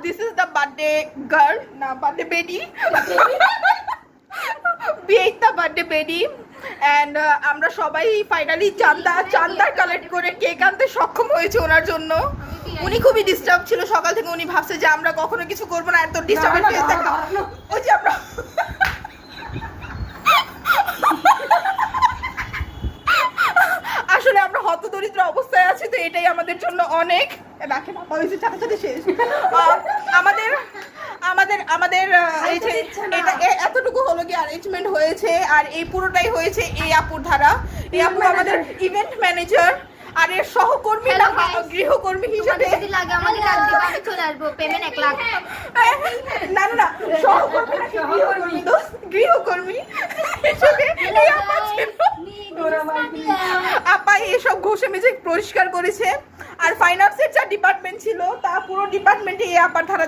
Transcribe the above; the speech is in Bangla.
This is the birthday girl না বার্থডে বেডি বিয়েটা বার্থডে বেডি অ্যান্ড আমরা সবাই ফাইনালি চান্দা কালেক্ট করে কেক আনতে সক্ষম হয়েছে ওনার জন্য। উনি খুবই ডিস্টার্ব ছিল সকাল থেকে, উনি ভাবছে যে আমরা কখনো কিছু করবো না, এত ডিস্টার্বের ফেস দেখা। ওই যে আমরা আসলে আমরা হতদরিদ্র অবস্থায় আছি, তো এটাই আমাদের জন্য অনেক। রাখে না হয়েছে সাথে সাথে শেষ। আমাদের আমাদের আমাদের এই যে এটা এতটুকু হলো কি অ্যারেঞ্জমেন্ট হয়েছে, আর এই পুরোটাই হয়েছে এই আপুর ধারা। এই আপু আমাদের ইভেন্ট ম্যানেজার আর এর সহকর্মী না গৃহকর্মী হিসেবে না না না সহকর্মী না গৃহকর্মী হিসেবে আপা এসব ঘষে মেজে পরিষ্কার করেছে। আর ফাইন্যান্সের যা ডিপার্টমেন্ট ছিল তা পুরো ডিপার্টমেন্টে এই আপার ধারা